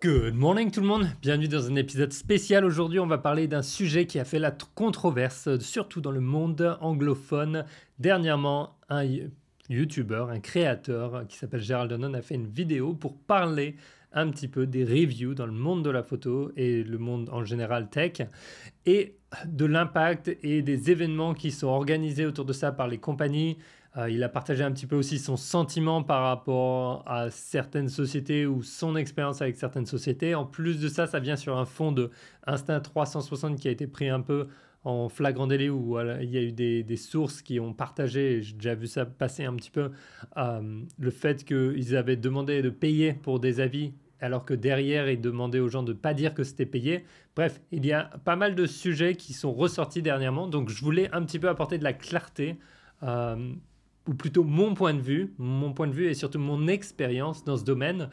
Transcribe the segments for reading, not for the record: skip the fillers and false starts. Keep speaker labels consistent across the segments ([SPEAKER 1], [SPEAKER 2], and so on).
[SPEAKER 1] Good morning tout le monde, bienvenue dans un épisode spécial. Aujourd'hui on va parler d'un sujet qui a fait la controverse, surtout dans le monde anglophone. Dernièrement, un YouTuber, un créateur qui s'appelle Gerald Unknown a fait une vidéo pour parler un petit peu des reviews dans le monde de la photo et le monde en général tech et de l'impact et des événements qui sont organisés autour de ça par les compagnies. Il a partagé un petit peu aussi son sentiment par rapport à certaines sociétés ou son expérience avec certaines sociétés. En plus de ça, ça vient sur un fond de Instinct 360 qui a été pris un peu en flagrant délit où voilà, il y a eu des sources qui ont partagé, j'ai déjà vu ça passer un petit peu, le fait qu'ils avaient demandé de payer pour des avis alors que derrière, ils demandaient aux gens de ne pas dire que c'était payé. Bref, il y a pas mal de sujets qui sont ressortis dernièrement, donc je voulais un petit peu apporter de la clarté, ou plutôt mon point de vue et surtout mon expérience dans ce domaine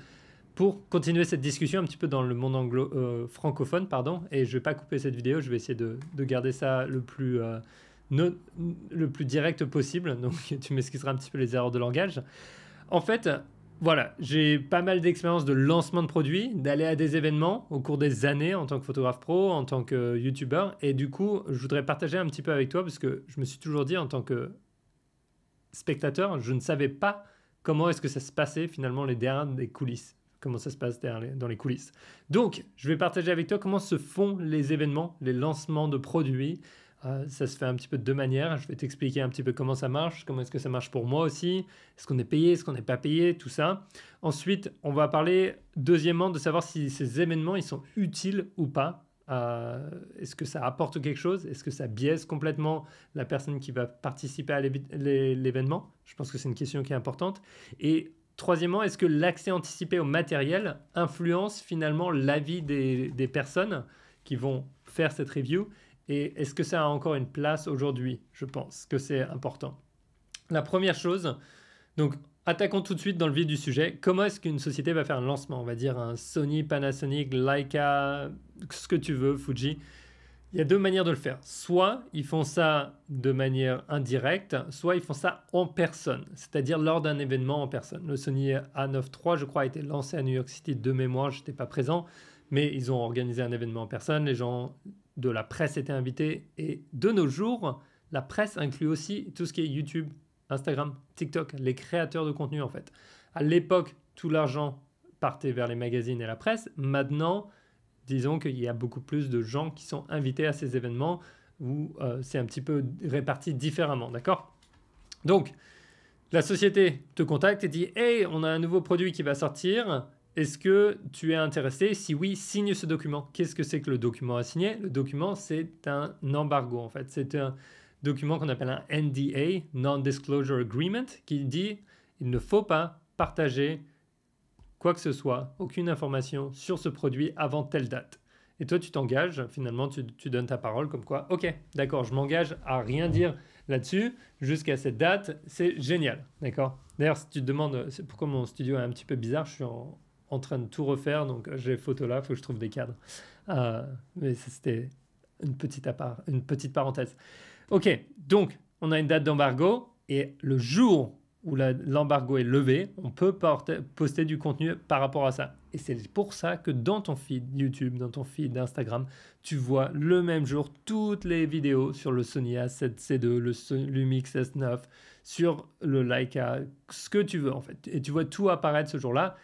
[SPEAKER 1] pour continuer cette discussion un petit peu dans le monde francophone, et je ne vais pas couper cette vidéo, je vais essayer de garder ça le plus direct possible, donc tu m'excuseras un petit peu les erreurs de langage. En fait, voilà, j'ai pas mal d'expérience de lancement de produits, d'aller à des événements au cours des années en tant que photographe pro, en tant que YouTuber, et du coup, je voudrais partager un petit peu avec toi parce que je me suis toujours dit en tant que spectateur, je ne savais pas comment est-ce que ça se passait finalement les derrière des coulisses, comment ça se passe dans les coulisses. Donc, je vais partager avec toi comment se font les événements, les lancements de produits. Ça se fait un petit peu de deux manières. Je vais t'expliquer un petit peu comment ça marche, comment est-ce que ça marche pour moi aussi, est-ce qu'on est payé, est-ce qu'on n'est pas payé, tout ça. Ensuite, on va parler deuxièmement de savoir si ces événements ils sont utiles ou pas. Est-ce que ça apporte quelque chose? Est-ce que ça biaise complètement la personne qui va participer à l'événement? Je pense que c'est une question qui est importante. Et troisièmement, est-ce que l'accès anticipé au matériel influence finalement l'avis des personnes qui vont faire cette review? Et est-ce que ça a encore une place aujourd'hui? Je pense que c'est important. La première chose, donc attaquons tout de suite dans le vif du sujet. Comment est-ce qu'une société va faire un lancement? On va dire un Sony, Panasonic, Leica, ce que tu veux, Fuji. Il y a deux manières de le faire. Soit ils font ça de manière indirecte, soit ils font ça en personne, c'est-à-dire lors d'un événement en personne. Le Sony A9 III, je crois, a été lancé à New York City de mémoire, je n'étais pas présent, mais ils ont organisé un événement en personne, les gens de la presse étaient invités, et de nos jours, la presse inclut aussi tout ce qui est YouTube, Instagram, TikTok, les créateurs de contenu en fait. À l'époque, tout l'argent partait vers les magazines et la presse. Maintenant, disons qu'il y a beaucoup plus de gens qui sont invités à ces événements où c'est un petit peu réparti différemment, d'accord? Donc, la société te contacte et dit « Hey, on a un nouveau produit qui va sortir. Est-ce que tu es intéressé? Si oui, signe ce document. » Qu'est-ce que c'est que le document à signer? Le document, c'est un embargo en fait. C'est un document qu'on appelle un NDA, Non-Disclosure Agreement, qui dit il ne faut pas partager quoi que ce soit, aucune information sur ce produit avant telle date. Et toi, tu t'engages, finalement, tu donnes ta parole comme quoi, ok, d'accord, je m'engage à rien dire là-dessus jusqu'à cette date, c'est génial, d'accord? D'ailleurs, si tu te demandes c'est pourquoi mon studio est un petit peu bizarre, je suis en train de tout refaire, donc j'ai les photos là, il faut que je trouve des cadres. Mais c'était une petite parenthèse. Ok, donc on a une date d'embargo et le jour où l'embargo est levé, on peut poster du contenu par rapport à ça. Et c'est pour ça que dans ton feed YouTube, dans ton feed d'Instagram, tu vois le même jour toutes les vidéos sur le Sony A7C2, le Lumix S9, sur le Leica, ce que tu veux en fait. Et tu vois tout apparaître ce jour-là.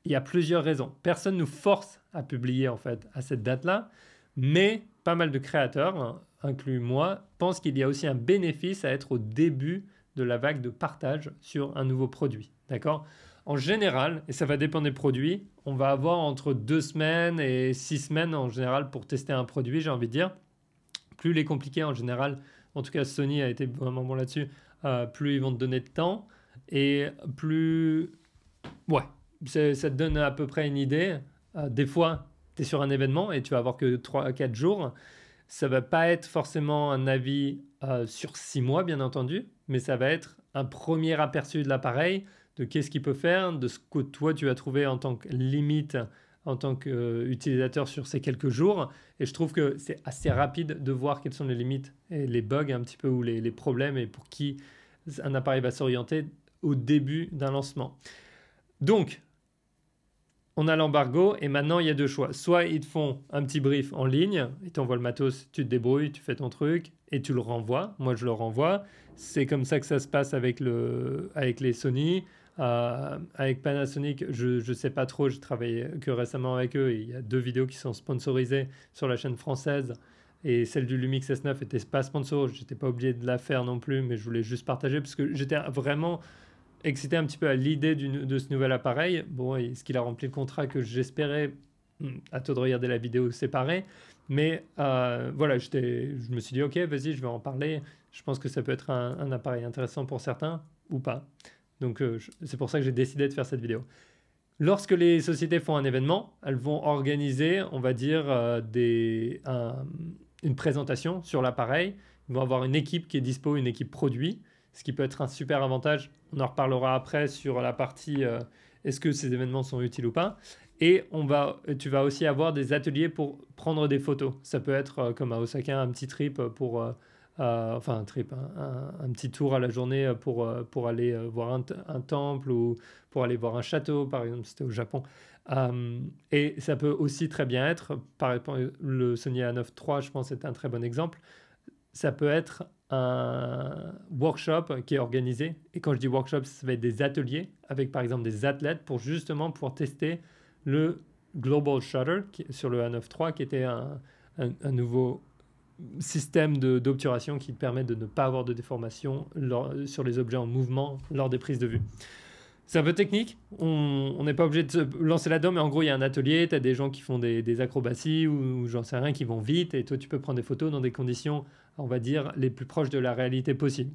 [SPEAKER 1] Il y a plusieurs raisons. Personne ne nous force à publier en fait à cette date-là, mais pas mal de créateurs, inclus moi, pensent qu'il y a aussi un bénéfice à être au début de la vague de partage sur un nouveau produit. D'accord? En général, et ça va dépendre des produits, on va avoir entre 2 semaines et 6 semaines en général pour tester un produit, j'ai envie de dire. Plus il est compliqué en général, en tout cas Sony a été vraiment bon là-dessus, plus ils vont te donner de temps et plus... Ouais, ça te donne à peu près une idée. Des fois, tu es sur un événement et tu vas avoir que 3-4 jours. Ça ne va pas être forcément un avis sur 6 mois, bien entendu, mais ça va être un premier aperçu de l'appareil, de qu'est-ce qu'il peut faire, de ce que toi tu as trouvé en tant que limite, en tant qu'utilisateur sur ces quelques jours. Et je trouve que c'est assez rapide de voir quelles sont les limites et les bugs un petit peu ou les problèmes et pour qui un appareil va s'orienter au début d'un lancement. Donc, on a l'embargo et maintenant il y a deux choix. Soit ils te font un petit brief en ligne, ils t'envoient le matos, tu te débrouilles, tu fais ton truc et tu le renvoies. Moi je le renvoie. C'est comme ça que ça se passe avec les Sony. Avec Panasonic, je ne sais pas trop, je travaille que récemment avec eux et il y a 2 vidéos qui sont sponsorisées sur la chaîne française et celle du Lumix S9 n'était pas sponsor, je n'étais pas obligé de la faire non plus, mais je voulais juste partager parce que j'étais vraiment excité un petit peu à l'idée de ce nouvel appareil. Bon, est-ce qu'il a rempli le contrat que j'espérais? À toi de regarder la vidéo séparée. Mais voilà, je me suis dit, ok, vas-y, je vais en parler. Je pense que ça peut être un appareil intéressant pour certains ou pas. Donc c'est pour ça que j'ai décidé de faire cette vidéo. Lorsque les sociétés font un événement, elles vont organiser, on va dire, une présentation sur l'appareil. Ils vont avoir une équipe qui est dispo, une équipe produit, ce qui peut être un super avantage. On en reparlera après sur la partie est-ce que ces événements sont utiles ou pas. Et tu vas aussi avoir des ateliers pour prendre des photos. Ça peut être comme à Osaka, un petit trip pour... enfin un trip, un petit tour à la journée pour aller voir un temple ou pour aller voir un château, par exemple, c'était au Japon. Et ça peut aussi très bien être, par exemple, le Sony A9 III, je pense, c'est un très bon exemple. Ça peut être un workshop qui est organisé. Et quand je dis workshop, ça va être des ateliers avec, par exemple, des athlètes pour justement pouvoir tester le Global Shutter sur le A9 III, qui était un nouveau système d'obturation qui permet de ne pas avoir de déformation sur les objets en mouvement lors des prises de vue. C'est un peu technique, on n'est pas obligé de se lancer là-dedans, mais en gros, il y a un atelier, tu as des gens qui font des acrobaties ou j'en sais rien, qui vont vite, et toi, tu peux prendre des photos dans des conditions, on va dire, les plus proches de la réalité possible.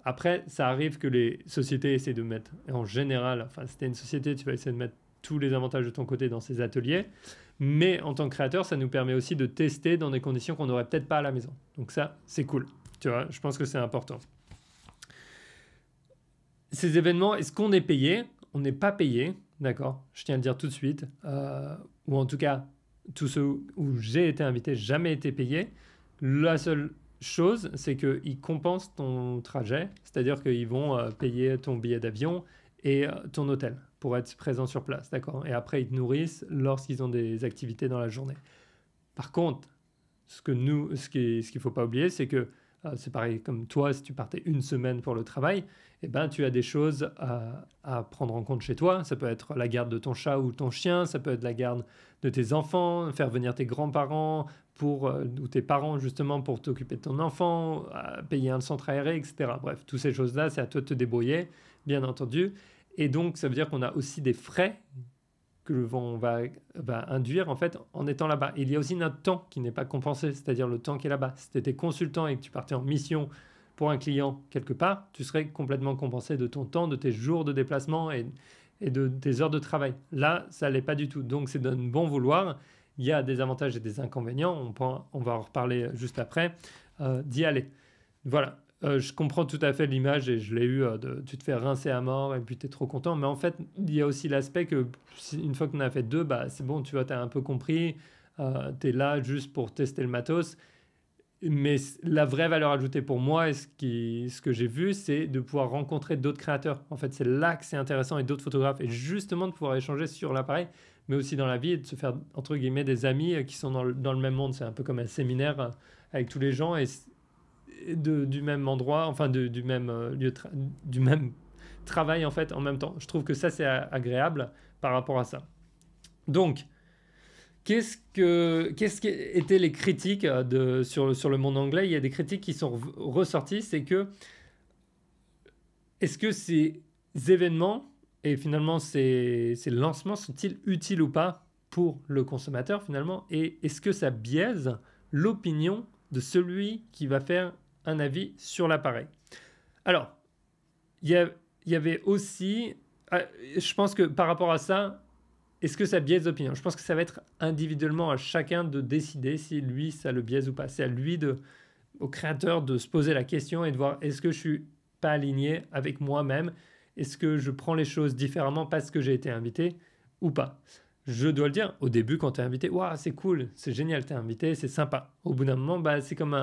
[SPEAKER 1] Après, ça arrive que les sociétés essaient de mettre, et en général, enfin, si tu es une société, tu vas essayer de mettre tous les avantages de ton côté dans ces ateliers, mais en tant que créateur, ça nous permet aussi de tester dans des conditions qu'on n'aurait peut-être pas à la maison. Donc ça, c'est cool. Tu vois, je pense que c'est important. Ces événements, est-ce qu'on est payé? On n'est pas payé, d'accord? Je tiens à le dire tout de suite. Ou en tout cas, tous ceux où j'ai été invité, jamais été payé. La seule chose, c'est qu'ils compensent ton trajet, c'est-à-dire qu'ils vont payer ton billet d'avion et ton hôtel pour être présent sur place, d'accord? Et après, ils te nourrissent lorsqu'ils ont des activités dans la journée. Par contre, ce qu'il ne faut pas oublier, c'est que c'est pareil comme toi, si tu partais une semaine pour le travail, eh ben, tu as des choses à prendre en compte chez toi. Ça peut être la garde de ton chat ou ton chien, ça peut être la garde de tes enfants, faire venir tes grands-parents ou tes parents justement pour t'occuper de ton enfant, payer un centre aéré, etc. Bref, toutes ces choses-là, c'est à toi de te débrouiller, bien entendu. Et donc, ça veut dire qu'on a aussi des frais que on va induire en fait en étant là-bas. Il y a aussi notre temps qui n'est pas compensé, c'est-à-dire le temps qui est là-bas. Si tu étais consultant et que tu partais en mission pour un client quelque part, tu serais complètement compensé de ton temps, de tes jours de déplacement et de tes heures de travail. Là, ça ne l'est pas du tout. Donc, c'est d'un bon vouloir. Il y a des avantages et des inconvénients. On va en reparler juste après d'y aller. Voilà. Je comprends tout à fait l'image et je l'ai eu, tu te fais rincer à mort et puis tu es trop content. Mais en fait, il y a aussi l'aspect que une fois qu'on a fait 2, bah, c'est bon, tu vois, tu as un peu compris. Tu es là juste pour tester le matos. Mais la vraie valeur ajoutée pour moi et ce que j'ai vu, c'est de pouvoir rencontrer d'autres créateurs. En fait, c'est là que c'est intéressant et d'autres photographes. Et justement de pouvoir échanger sur l'appareil, mais aussi dans la vie et de se faire, entre guillemets, des amis qui sont dans le même monde. C'est un peu comme un séminaire avec tous les gens et du même endroit, enfin du même lieu, du même travail en fait en même temps. Je trouve que ça c'est agréable par rapport à ça. Donc, qu'est-ce qui étaient les critiques sur le monde anglais? Il y a des critiques qui sont ressorties, c'est que est-ce que ces événements et finalement ces lancements sont-ils utiles ou pas pour le consommateur finalement? Et est-ce que ça biaise l'opinion de celui qui va faire un avis sur l'appareil? Alors, il y avait aussi, je pense que par rapport à ça, est-ce que ça biaise l'opinion? Je pense que ça va être individuellement à chacun de décider si lui, ça le biaise ou pas. C'est à lui, au créateur, de se poser la question et de voir est-ce que je suis pas aligné avec moi-même? Est-ce que je prends les choses différemment parce que j'ai été invité ou pas? Je dois le dire, au début, quand tu es invité, waouh, c'est cool, c'est génial, tu es invité, c'est sympa. Au bout d'un moment, bah, c'est comme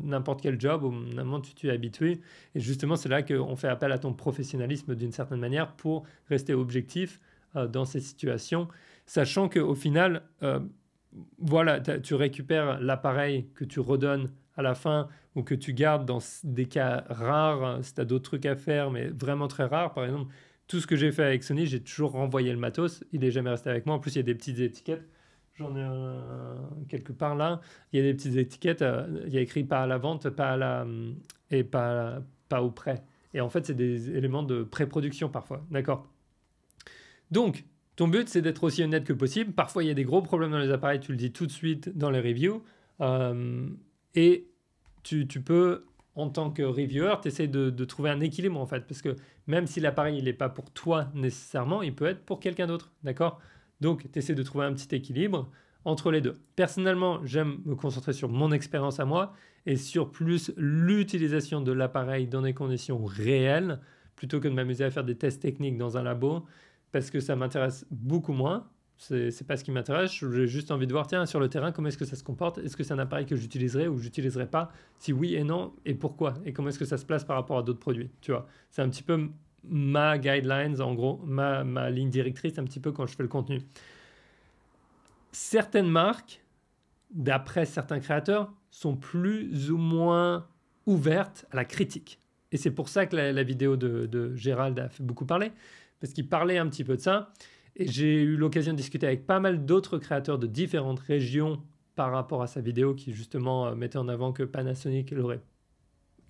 [SPEAKER 1] n'importe quel job, au bout d'un moment, tu es habitué. Et justement, c'est là qu'on fait appel à ton professionnalisme d'une certaine manière pour rester objectif dans ces situations, sachant qu'au final, voilà, tu récupères l'appareil que tu redonnes à la fin ou que tu gardes dans des cas rares, si tu as d'autres trucs à faire, mais vraiment très rares. Par exemple, tout ce que j'ai fait avec Sony, j'ai toujours renvoyé le matos. Il n'est jamais resté avec moi. En plus, il y a des petites étiquettes. J'en ai quelque part là. Il y a des petites étiquettes. Il y a écrit pas à la vente, pas à la et pas au prêt. Et en fait, c'est des éléments de pré-production parfois. D'accord. Donc, ton but, c'est d'être aussi honnête que possible. Parfois, il y a des gros problèmes dans les appareils. Tu le dis tout de suite dans les reviews. Et tu peux, en tant que reviewer, tu essaies de trouver un équilibre en fait. Parce que même si l'appareil n'est pas pour toi nécessairement, il peut être pour quelqu'un d'autre. D'accord? Donc, tu essaies de trouver un petit équilibre entre les deux. Personnellement, j'aime me concentrer sur mon expérience à moi et sur plus l'utilisation de l'appareil dans des conditions réelles plutôt que de m'amuser à faire des tests techniques dans un labo parce que ça m'intéresse beaucoup moins. C'est pas ce qui m'intéresse. J'ai juste envie de voir, tiens, sur le terrain, comment est-ce que ça se comporte? Est-ce que c'est un appareil que j'utiliserai ou j'utiliserai pas? Si oui et non, et pourquoi? Et comment est-ce que ça se place par rapport à d'autres produits? Tu vois, c'est un petit peu ma guidelines, en gros, ma ligne directrice, un petit peu quand je fais le contenu. Certaines marques, d'après certains créateurs, sont plus ou moins ouvertes à la critique. Et c'est pour ça que la vidéo de Gérald a fait beaucoup parler, parce qu'il parlait un petit peu de ça. Et j'ai eu l'occasion de discuter avec pas mal d'autres créateurs de différentes régions par rapport à sa vidéo qui justement mettait en avant que Panasonic l'aurait,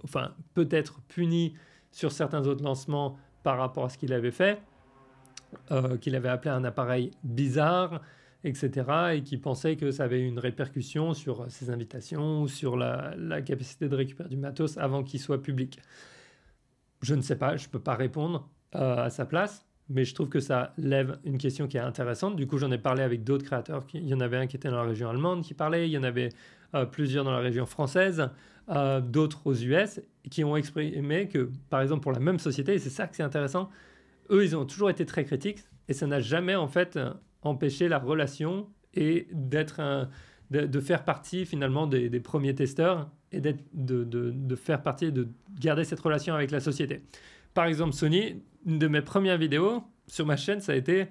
[SPEAKER 1] enfin peut-être puni sur certains autres lancements par rapport à ce qu'il avait fait, qu'il avait appelé un appareil bizarre, etc. Et qui pensait que ça avait une répercussion sur ses invitations ou sur la capacité de récupérer du matos avant qu'il soit public. Je ne sais pas, je ne peux pas répondre à sa place. Mais je trouve que ça lève une question qui est intéressante. Du coup, j'en ai parlé avec d'autres créateurs. Il y en avait un qui était dans la région allemande qui parlait. Il y en avait plusieurs dans la région française, d'autres aux US, qui ont exprimé que, par exemple, pour la même société, et c'est ça que c'est intéressant, eux, ils ont toujours été très critiques et ça n'a jamais, en fait, empêché la relation et de faire partie, finalement, des premiers testeurs et de faire partie, de garder cette relation avec la société. Par exemple, Sony, une de mes premières vidéos sur ma chaîne, ça a été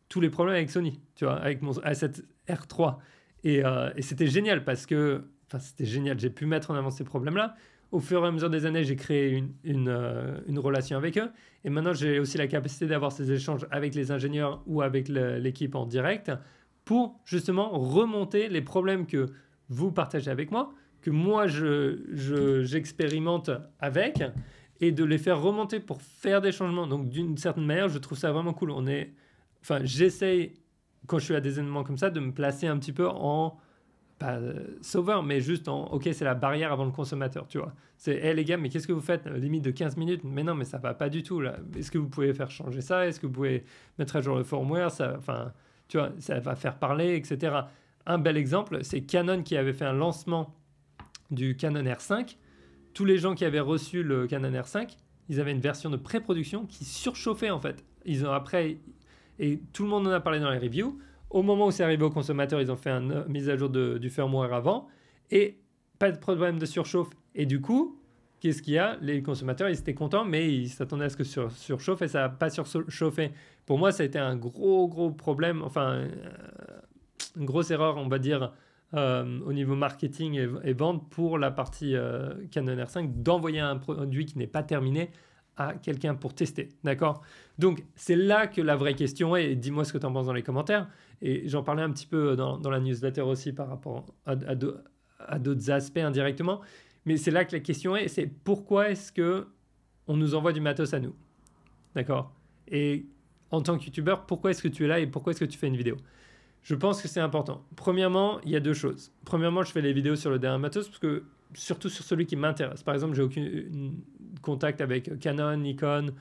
[SPEAKER 1] tous les problèmes avec Sony, tu vois, avec mon A7R3. Et c'était génial parce que, enfin, c'était génial, j'ai pu mettre en avant ces problèmes-là. Au fur et à mesure des années, j'ai créé une relation avec eux. Et maintenant, j'ai aussi la capacité d'avoir ces échanges avec les ingénieurs ou avec l'équipe en direct pour justement remonter les problèmes que vous partagez avec moi, que moi, j'expérimente avec et de les faire remonter pour faire des changements. Donc, d'une certaine manière, je trouve ça vraiment cool. Enfin, j'essaye, quand je suis à des événements comme ça, de me placer un petit peu en, pas sauveur, mais juste en, ok, c'est la barrière avant le consommateur, tu vois. C'est, hé les gars, mais qu'est-ce que vous faites? Limite de 15 minutes. Mais non, mais ça va pas du tout, là. Est-ce que vous pouvez faire changer ça? Est-ce que vous pouvez mettre à jour le firmware? Ça, enfin, tu vois, ça va faire parler, etc. Un bel exemple, c'est Canon qui avait fait un lancement du Canon R5. Tous les gens qui avaient reçu le Canon R5, ils avaient une version de pré-production qui surchauffait en fait. Ils ont après, et tout le monde en a parlé dans les reviews, au moment où c'est arrivé aux consommateurs, ils ont fait une mise à jour du firmware avant, et pas de problème de surchauffe. Et du coup, qu'est-ce qu'il y a? Les consommateurs, ils étaient contents, mais ils s'attendaient à ce que ça surchauffe, et ça n'a pas surchauffé. Pour moi, ça a été un gros problème, enfin, une grosse erreur, on va dire, au niveau marketing et vente pour la partie Canon R5 d'envoyer un produit qui n'est pas terminé à quelqu'un pour tester, d'accord? Donc c'est là que la vraie question est, et dis-moi ce que tu en penses dans les commentaires, et j'en parlais un petit peu dans la newsletter aussi par rapport à d'autres aspects indirectement, mais c'est là que la question est, c'est pourquoi est-ce que on nous envoie du matos à nous, d'accord? Et en tant que youtubeur, pourquoi est-ce que tu es là et pourquoi est-ce que tu fais une vidéo? Je pense que c'est important. Premièrement, il y a deux choses. Premièrement, je fais les vidéos sur le dernier matos parce que, surtout sur celui qui m'intéresse. Par exemple, j'ai aucun contact avec Canon, Nikon,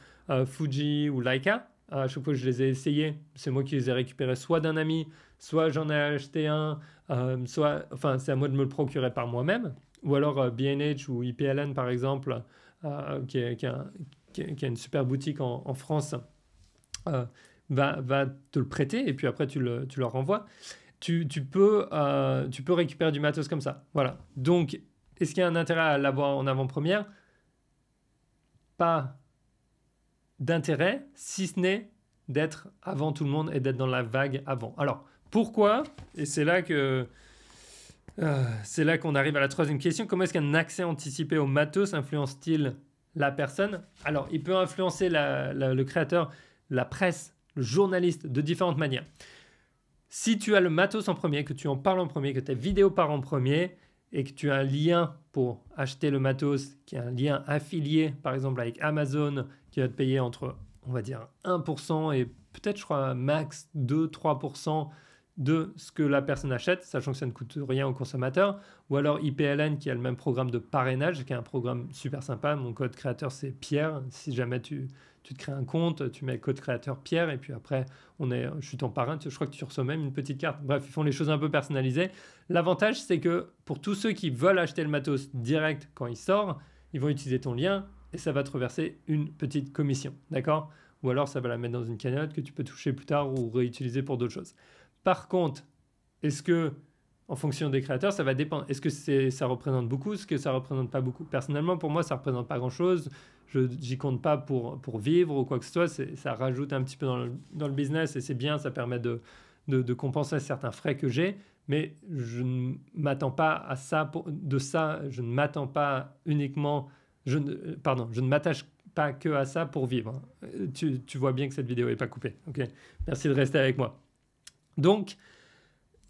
[SPEAKER 1] Fuji ou Leica. À chaque fois que je les ai essayés, c'est moi qui les ai récupérés soit d'un ami, soit j'en ai acheté un, enfin, c'est à moi de me le procurer par moi-même. Ou alors B&H ou IPLN, par exemple, qui a une super boutique en France. Va te le prêter et puis après tu leur renvoies. Tu peux récupérer du matos comme ça. Voilà. Donc, est-ce qu'il y a un intérêt à l'avoir en avant-première? Pas d'intérêt, si ce n'est d'être avant tout le monde et d'être dans la vague avant. Alors, pourquoi? Et c'est là que... c'est là qu'on arrive à la troisième question. Comment est-ce qu'un accès anticipé au matos influence-t-il la personne? Alors, il peut influencer le créateur, la presse, le journaliste de différentes manières. Si tu as le matos en premier, que tu en parles en premier, que ta vidéo part en premier et que tu as un lien pour acheter le matos, qui est un lien affilié, par exemple avec Amazon, qui va te payer entre, on va dire, 1% et peut-être, je crois, max 2-3% de ce que la personne achète, sachant que ça ne coûte rien au consommateur, ou alors IPLN qui a le même programme de parrainage, qui est un programme super sympa. Mon code créateur, c'est Pierre. Si jamais tu te crées un compte, tu mets code créateur Pierre, et puis après, je suis ton parrain, je crois que tu reçois même une petite carte. Bref, ils font les choses un peu personnalisées. L'avantage, c'est que pour tous ceux qui veulent acheter le matos direct quand il sort, ils vont utiliser ton lien, et ça va te reverser une petite commission, d'accord? Ou alors, ça va la mettre dans une cagnotte que tu peux toucher plus tard ou réutiliser pour d'autres choses. Par contre, est-ce que, en fonction des créateurs, ça va dépendre. Est-ce que ça représente beaucoup? Est-ce que ça ne représente pas beaucoup? Personnellement, pour moi, ça ne représente pas grand-chose. Je n'y compte pas pour vivre ou quoi que ce soit. Ça rajoute un petit peu dans le business et c'est bien. Ça permet de compenser certains frais que j'ai. Mais je ne m'attends pas à ça. Je ne m'attends pas uniquement... je ne m'attache pas que à ça pour vivre. Tu vois bien que cette vidéo n'est pas coupée. Okay. Merci de rester avec moi. Donc,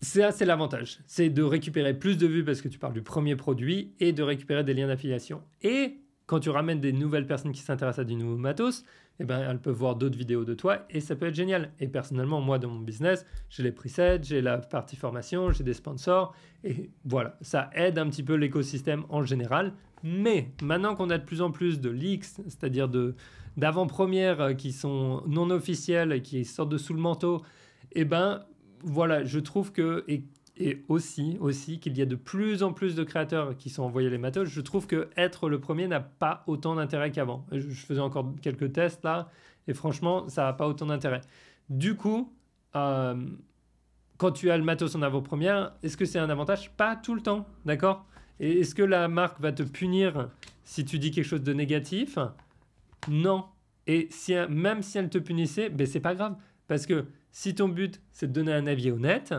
[SPEAKER 1] ça, c'est l'avantage. C'est de récupérer plus de vues parce que tu parles du premier produit et de récupérer des liens d'affiliation. Et quand tu ramènes des nouvelles personnes qui s'intéressent à du nouveau matos, eh ben, elles peuvent voir d'autres vidéos de toi et ça peut être génial. Et personnellement, moi, dans mon business, j'ai les presets, j'ai la partie formation, j'ai des sponsors et voilà, ça aide un petit peu l'écosystème en général. Mais maintenant qu'on a de plus en plus de leaks, c'est-à-dire d'avant-premières qui sont non officielles et qui sortent de sous le manteau, eh ben, voilà, je trouve que, et aussi qu'il y a de plus en plus de créateurs qui sont envoyés les matos, je trouve que être le premier n'a pas autant d'intérêt qu'avant. Je faisais encore quelques tests là, et franchement, ça n'a pas autant d'intérêt. Du coup, quand tu as le matos en avant-première, est-ce que c'est un avantage? Pas tout le temps, d'accord? Et est-ce que la marque va te punir si tu dis quelque chose de négatif? Non. Et même si elle te punissait, ben c'est pas grave, parce que si ton but, c'est de donner un avis honnête,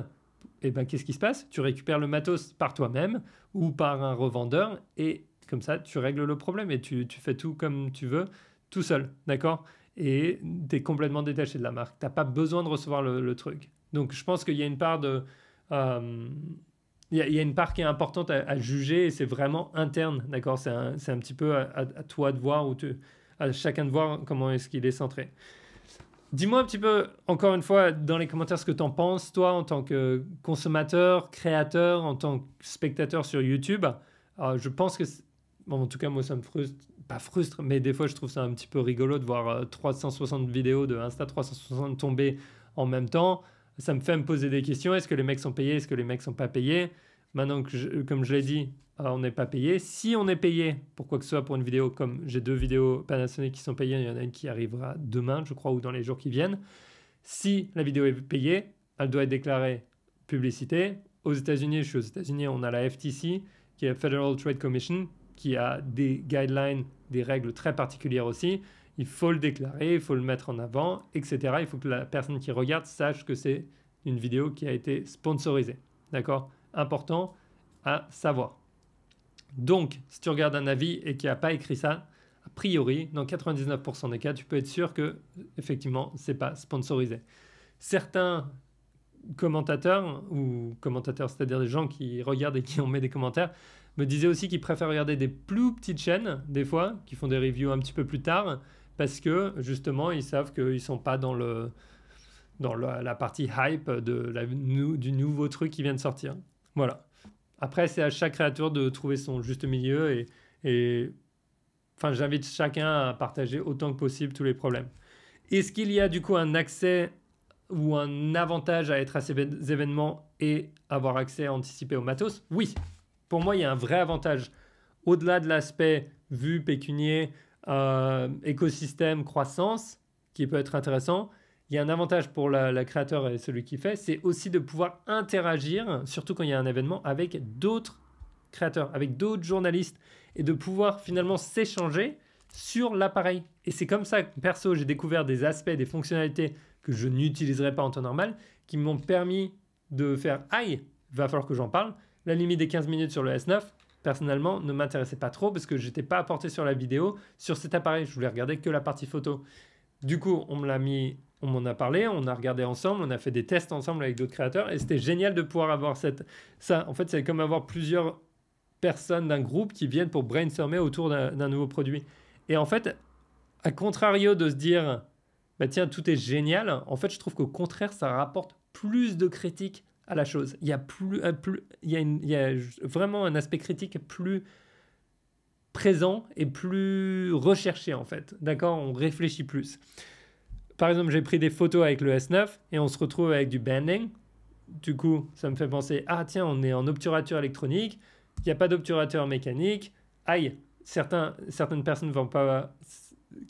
[SPEAKER 1] eh ben, qu'est-ce qui se passe? Tu récupères le matos par toi-même ou par un revendeur et comme ça, tu règles le problème et tu fais tout comme tu veux, tout seul, d'accord? Et tu es complètement détaché de la marque. Tu n'as pas besoin de recevoir le truc. Donc, je pense qu'il y a une part de... il y a une part qui est importante à juger et c'est vraiment interne, d'accord? C'est un petit peu à toi de voir, à chacun de voir comment est-ce qu'il est centré. Dis-moi un petit peu, encore une fois, dans les commentaires, ce que tu en penses, toi, en tant que consommateur, créateur, en tant que spectateur sur YouTube. Je pense que, bon, en tout cas, moi, ça me frustre, pas frustre, mais des fois, je trouve ça un petit peu rigolo de voir 360 vidéos de Insta 360 tomber en même temps. Ça me fait me poser des questions. Est-ce que les mecs sont payés? Est-ce que les mecs ne sont pas payés? Maintenant, comme je l'ai dit, on n'est pas payé. Si on est payé pour quoi que ce soit pour une vidéo, comme j'ai 2 vidéos Panasonic qui sont payées, il y en a une qui arrivera demain, je crois, ou dans les jours qui viennent. Si la vidéo est payée, elle doit être déclarée publicité. Aux États-Unis, je suis aux États-Unis, on a la FTC, qui est la Federal Trade Commission, qui a des guidelines, des règles très particulières aussi. Il faut le déclarer, il faut le mettre en avant, etc. Il faut que la personne qui regarde sache que c'est une vidéo qui a été sponsorisée. D'accord? Important à savoir. Donc, si tu regardes un avis et qu'il n'a pas écrit ça, a priori, dans 99% des cas, tu peux être sûr que, effectivement, ce n'est pas sponsorisé. Certains commentateurs, c'est-à-dire des gens qui regardent et qui ont mis des commentaires, me disaient aussi qu'ils préfèrent regarder des plus petites chaînes, des fois, qui font des reviews un petit peu plus tard, parce que, justement, ils savent qu'ils ne sont pas dans la partie hype du nouveau truc qui vient de sortir. Voilà. Après, c'est à chaque créateur de trouver son juste milieu enfin, j'invite chacun à partager autant que possible tous les problèmes. Est-ce qu'il y a du coup un accès ou un avantage à être à ces événements et avoir accès anticipé au matos? Oui. Pour moi, il y a un vrai avantage. Au-delà de l'aspect vue, pécunier, écosystème, croissance, qui peut être intéressant, il y a un avantage pour la créateur et celui qui fait, c'est aussi de pouvoir interagir, surtout quand il y a un événement, avec d'autres créateurs, avec d'autres journalistes, et de pouvoir finalement s'échanger sur l'appareil. Et c'est comme ça que, perso, j'ai découvert des aspects, des fonctionnalités que je n'utiliserais pas en temps normal, qui m'ont permis de faire « Aïe, il va falloir que j'en parle ». La limite des 15 minutes sur le S9, personnellement, ne m'intéressait pas trop parce que je n'étais pas apporté sur la vidéo sur cet appareil. Je voulais regarder que la partie photo. Du coup, on m'en a parlé, on a regardé ensemble, on a fait des tests ensemble avec d'autres créateurs et c'était génial de pouvoir avoir ça. En fait, c'est comme avoir plusieurs personnes d'un groupe qui viennent pour brainstormer autour d'un nouveau produit. Et en fait, à contrario de se dire, bah tiens, tout est génial, en fait, je trouve qu'au contraire, ça rapporte plus de critiques à la chose. Il y a vraiment un aspect critique plus présent et plus recherché en fait. D'accord, on réfléchit plus. Par exemple, j'ai pris des photos avec le S9 et on se retrouve avec du banding. Du coup, ça me fait penser, ah tiens, on est en obturateur électronique, il n'y a pas d'obturateur mécanique. Aïe, certaines personnes ne vont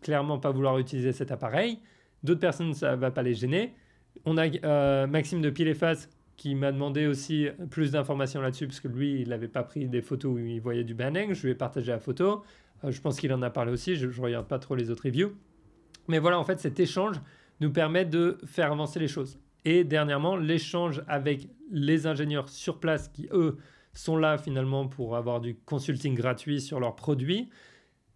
[SPEAKER 1] clairement pas vouloir utiliser cet appareil. D'autres personnes, ça ne va pas les gêner. On a Maxime de Pile et Face qui m'a demandé aussi plus d'informations là-dessus, parce que lui, il n'avait pas pris des photos où il voyait du banding. Je lui ai partagé la photo. Je pense qu'il en a parlé aussi. Je ne regarde pas trop les autres reviews. Mais voilà, en fait, cet échange nous permet de faire avancer les choses. Et dernièrement, l'échange avec les ingénieurs sur place qui, eux, sont là finalement pour avoir du consulting gratuit sur leurs produits,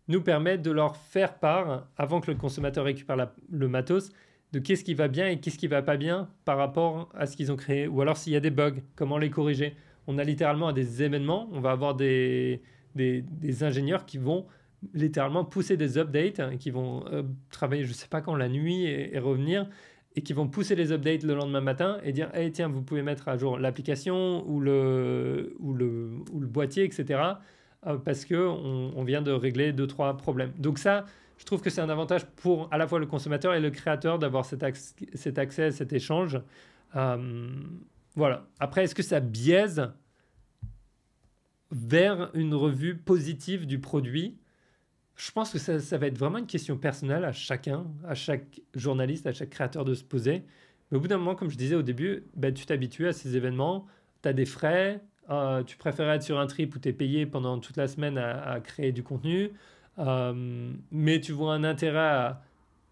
[SPEAKER 1] nous permet de leur faire part, avant que le consommateur récupère le matos, de qu'est-ce qui va bien et qu'est-ce qui ne va pas bien par rapport à ce qu'ils ont créé. Ou alors s'il y a des bugs, comment les corriger. On a littéralement à des événements, on va avoir des ingénieurs qui vont littéralement pousser des updates, qui vont travailler je ne sais pas quand la nuit et revenir, et qui vont pousser les updates le lendemain matin et dire hey, tiens, vous pouvez mettre à jour l'application ou le boîtier, etc. Parce qu'on vient de régler 2-3 problèmes. Donc ça, je trouve que c'est un avantage pour à la fois le consommateur et le créateur d'avoir cet accès, cet échange. Voilà. Après, est-ce que ça biaise vers une revue positive du produit? Je pense que ça va être vraiment une question personnelle à chacun, à chaque journaliste, à chaque créateur de se poser. Mais au bout d'un moment, comme je disais au début, bah, tu t'habitues à ces événements, tu as des frais, tu préfères être sur un trip où tu es payé pendant toute la semaine à créer du contenu, mais tu vois un intérêt à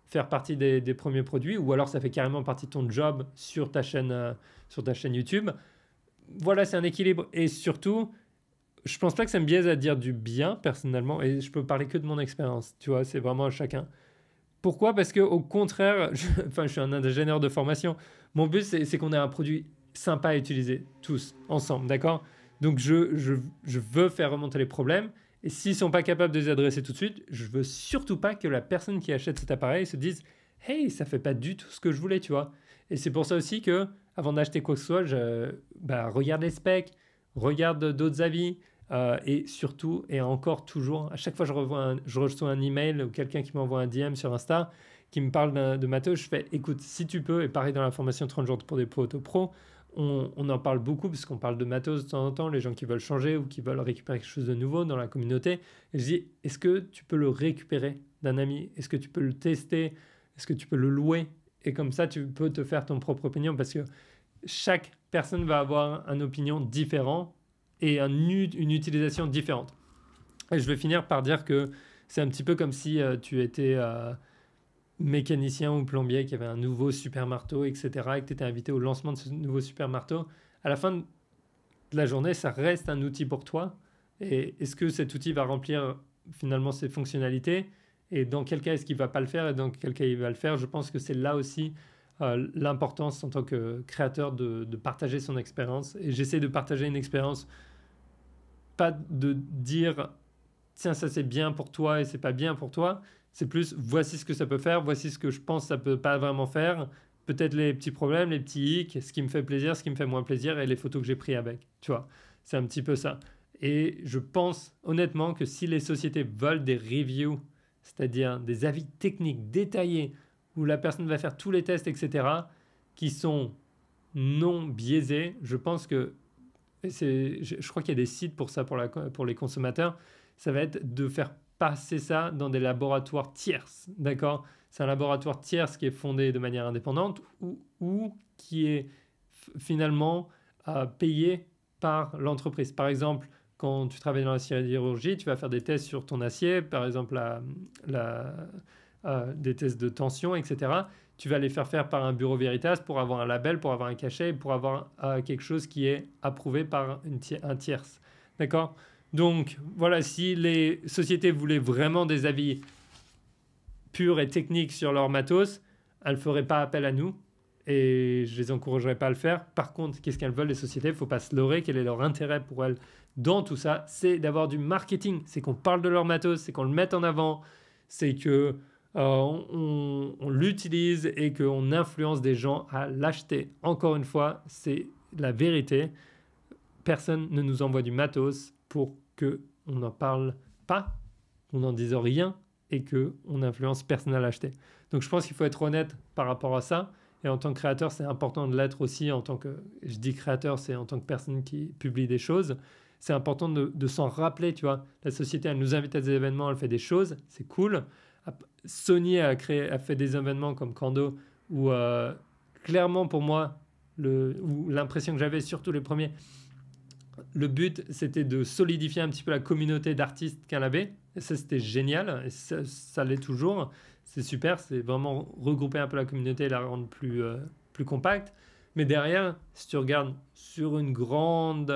[SPEAKER 1] faire partie des premiers produits, ou alors ça fait carrément partie de ton job sur ta chaîne YouTube. Voilà, c'est un équilibre. Et surtout, je pense pas que ça me biaise à dire du bien personnellement, et je peux parler que de mon expérience, tu vois, c'est vraiment à chacun. Pourquoi? Parce que au contraire, je suis un ingénieur de formation. Mon but, c'est qu'on ait un produit sympa à utiliser, tous, ensemble, d'accord? Donc, je veux faire remonter les problèmes. Et s'ils ne sont pas capables de les adresser tout de suite, je veux surtout pas que la personne qui achète cet appareil se dise « Hey, ça fait pas du tout ce que je voulais, tu vois ?» Et c'est pour ça aussi que, avant d'acheter quoi que ce soit, regarde les specs, regarde d'autres avis, et surtout, et encore toujours, à chaque fois que je reçois un email ou quelqu'un qui m'envoie un DM sur Insta qui me parle de matos, je fais écoute, si tu peux, et pareil dans la formation 30 jours pour des photos pro, on en parle beaucoup parce qu'on parle de matos de temps en temps, les gens qui veulent changer ou qui veulent récupérer quelque chose de nouveau dans la communauté. Et je dis est-ce que tu peux le récupérer d'un ami? Est-ce que tu peux le tester? Est-ce que tu peux le louer? Et comme ça, tu peux te faire ton propre opinion parce que chaque personne va avoir une opinion différente et une utilisation différente. Et je vais finir par dire que c'est un petit peu comme si tu étais mécanicien ou plombier qui avait un nouveau super marteau, etc., et que tu étais invité au lancement de ce nouveau super marteau. À la fin de la journée, ça reste un outil pour toi. Et est-ce que cet outil va remplir finalement ses fonctionnalités? Et dans quel cas est-ce qu'il ne va pas le faire et dans quel cas il va le faire? Je pense que c'est là aussi l'importance en tant que créateur de partager son expérience. Et j'essaie de partager une expérience, pas de dire tiens, ça c'est bien pour toi et c'est pas bien pour toi. C'est plus voici ce que ça peut faire, voici ce que je pense que ça peut pas vraiment faire, peut-être les petits problèmes, les petits hicks, ce qui me fait plaisir, ce qui me fait moins plaisir et les photos que j'ai prises avec. Tu vois, c'est un petit peu ça. Et je pense honnêtement que si les sociétés veulent des reviews, c'est-à-dire des avis techniques détaillés où la personne va faire tous les tests, etc., qui sont non biaisés, je pense que je crois qu'il y a des sites pour ça, pour les consommateurs, ça va être de faire passer ça dans des laboratoires tierces, d'accord? C'est un laboratoire tierce qui est fondé de manière indépendante ou qui est finalement payé par l'entreprise. Par exemple, quand tu travailles dans la sidérurgie, tu vas faire des tests sur ton acier, par exemple des tests de tension, etc. tu vas les faire par un bureau Veritas pour avoir un label, pour avoir un cachet, pour avoir quelque chose qui est approuvé par un tierce. D'accord? Donc voilà, si les sociétés voulaient vraiment des avis purs et techniques sur leur matos, elles ne feraient pas appel à nous et je les encouragerais pas à le faire. Par contre, qu'est-ce qu'elles veulent les sociétés? Il ne faut pas se leurrer. Quel est leur intérêt pour elles dans tout ça? C'est d'avoir du marketing, c'est qu'on parle de leur matos, c'est qu'on le mette en avant, c'est que on l'utilise et qu'on influence des gens à l'acheter. Encore une fois, c'est la vérité. Personne ne nous envoie du matos pour qu'on n'en parle pas, qu'on n'en dise rien et qu'on influence personne à l'acheter. Donc je pense qu'il faut être honnête par rapport à ça. Et en tant que créateur, c'est important de l'être aussi en tant que, je dis créateur, c'est en tant que personne qui publie des choses. C'est important de s'en rappeler, tu vois. La société, elle nous invite à des événements, elle fait des choses, c'est cool. Sony a fait des événements comme Kando où clairement pour moi, l'impression que j'avais, surtout les premiers, le but c'était de solidifier un petit peu la communauté d'artistes qu'elle avait. Et ça c'était génial, et ça l'est toujours. C'est super, c'est vraiment regrouper un peu la communauté et la rendre plus compacte. Mais derrière, si tu regardes sur une grande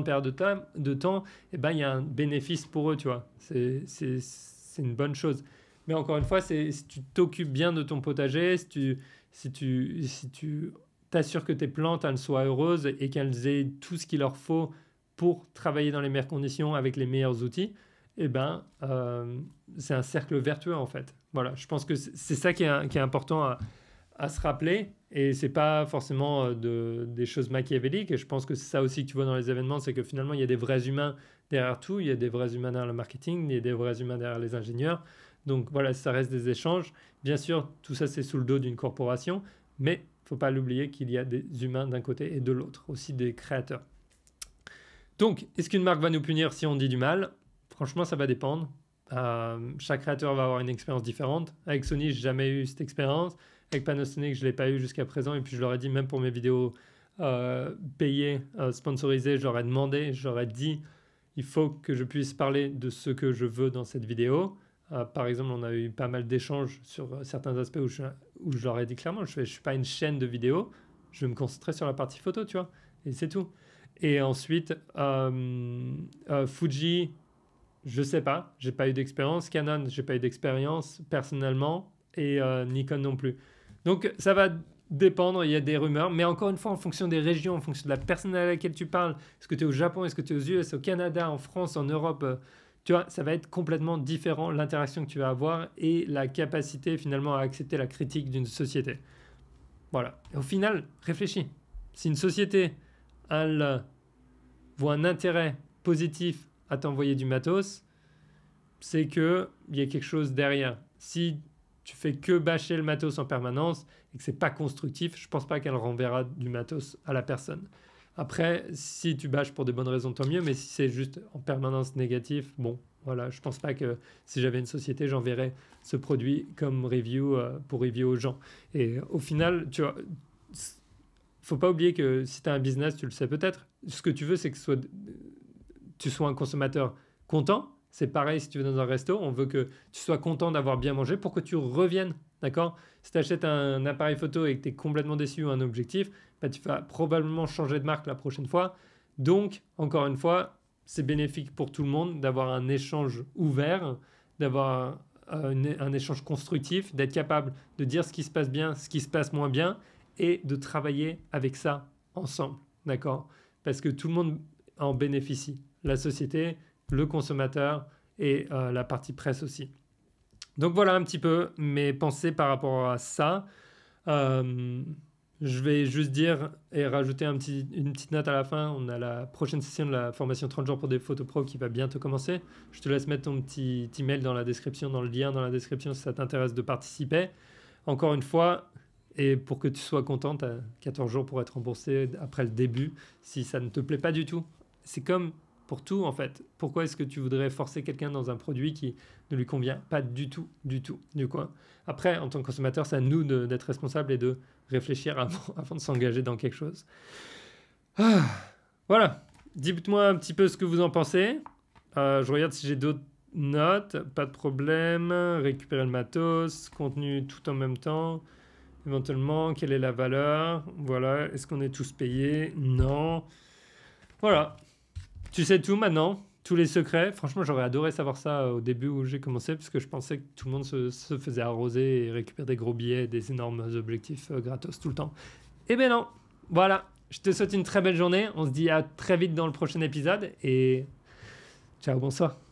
[SPEAKER 1] période de temps, eh ben, il y a un bénéfice pour eux, tu vois. C'est une bonne chose. Mais encore une fois, si tu t'occupes bien de ton potager, si tu t'assures que tes plantes elles soient heureuses et qu'elles aient tout ce qu'il leur faut pour travailler dans les meilleures conditions avec les meilleurs outils, eh ben, c'est un cercle vertueux en fait. Voilà, je pense que c'est ça qui est important à se rappeler. Et c'est pas forcément des choses machiavéliques. Et je pense que c'est ça aussi que tu vois dans les événements, c'est que finalement, il y a des vrais humains derrière tout. Il y a des vrais humains derrière le marketing, il y a des vrais humains derrière les ingénieurs. Donc voilà, ça reste des échanges. Bien sûr, tout ça, c'est sous le dos d'une corporation. Mais il ne faut pas l'oublier qu'il y a des humains d'un côté et de l'autre, aussi des créateurs. Donc, est-ce qu'une marque va nous punir si on dit du mal? Franchement, ça va dépendre. Chaque créateur va avoir une expérience différente. Avec Sony, j'ai jamais eu cette expérience. Avec Panasonic, je ne l'ai pas eu jusqu'à présent. Et puis, je leur ai dit, même pour mes vidéos payées, sponsorisées, je leur ai demandé, je leur ai dit, il faut que je puisse parler de ce que je veux dans cette vidéo. Par exemple, on a eu pas mal d'échanges sur certains aspects où je leur ai dit clairement, je ne suis pas une chaîne de vidéos, je vais me concentrer sur la partie photo, tu vois. Et c'est tout. Et ensuite, Fuji, je ne sais pas, j'ai pas eu d'expérience. Canon, j'ai pas eu d'expérience personnellement. Et Nikon non plus. Donc ça va dépendre, il y a des rumeurs, mais encore une fois en fonction des régions, en fonction de la personne à laquelle tu parles, est-ce que tu es au Japon, est-ce que tu es aux US, au Canada, en France, en Europe, tu vois, ça va être complètement différent l'interaction que tu vas avoir et la capacité finalement à accepter la critique d'une société. Voilà. Et au final, réfléchis. Si une société, elle voit un intérêt positif à t'envoyer du matos, c'est qu'il y a quelque chose derrière. Si tu fais que bâcher le matos en permanence et que c'est pas constructif, je pense pas qu'elle renverra du matos à la personne. Après, si tu bâches pour des bonnes raisons, tant mieux, mais si c'est juste en permanence négatif, bon, voilà, je pense pas que si j'avais une société, j'enverrais ce produit comme review pour review aux gens. Et au final, tu vois, faut pas oublier que si tu as un business, tu le sais peut-être, ce que tu veux, c'est que tu sois un consommateur content. C'est pareil si tu vas dans un resto, on veut que tu sois content d'avoir bien mangé pour que tu reviennes, d'accord? Si tu achètes un appareil photo et que tu es complètement déçu ou un objectif, bah, tu vas probablement changer de marque la prochaine fois. Donc, encore une fois, c'est bénéfique pour tout le monde d'avoir un échange ouvert, d'avoir un échange constructif, d'être capable de dire ce qui se passe bien, ce qui se passe moins bien et de travailler avec ça ensemble, d'accord? Parce que tout le monde en bénéficie. La société, le consommateur et la partie presse aussi. Donc voilà un petit peu mes pensées par rapport à ça. Je vais juste dire et rajouter une petite note à la fin. On a la prochaine session de la formation 30 jours pour des photos pro qui va bientôt commencer. Je te laisse mettre ton petit email dans la description, dans le lien dans la description si ça t'intéresse de participer. Encore une fois, et pour que tu sois content, tu as 14 jours pour être remboursé après le début si ça ne te plaît pas du tout. C'est comme pour tout en fait. Pourquoi est-ce que tu voudrais forcer quelqu'un dans un produit qui ne lui convient pas du tout, du coup. Après, en tant que consommateur, c'est à nous d'être responsables et de réfléchir avant de s'engager dans quelque chose. Voilà. Dites-moi un petit peu ce que vous en pensez. Je regarde si j'ai d'autres notes, pas de problème. Récupérer le matos, contenu tout en même temps. Éventuellement, quelle est la valeur? Voilà, est-ce qu'on est tous payés? Non. Voilà. Tu sais tout maintenant, tous les secrets. Franchement, j'aurais adoré savoir ça au début où j'ai commencé, parce que je pensais que tout le monde se faisait arroser et récupérer des gros billets, des énormes objectifs gratos tout le temps. Eh ben non. Voilà. Je te souhaite une très belle journée. On se dit à très vite dans le prochain épisode et ciao, bonsoir.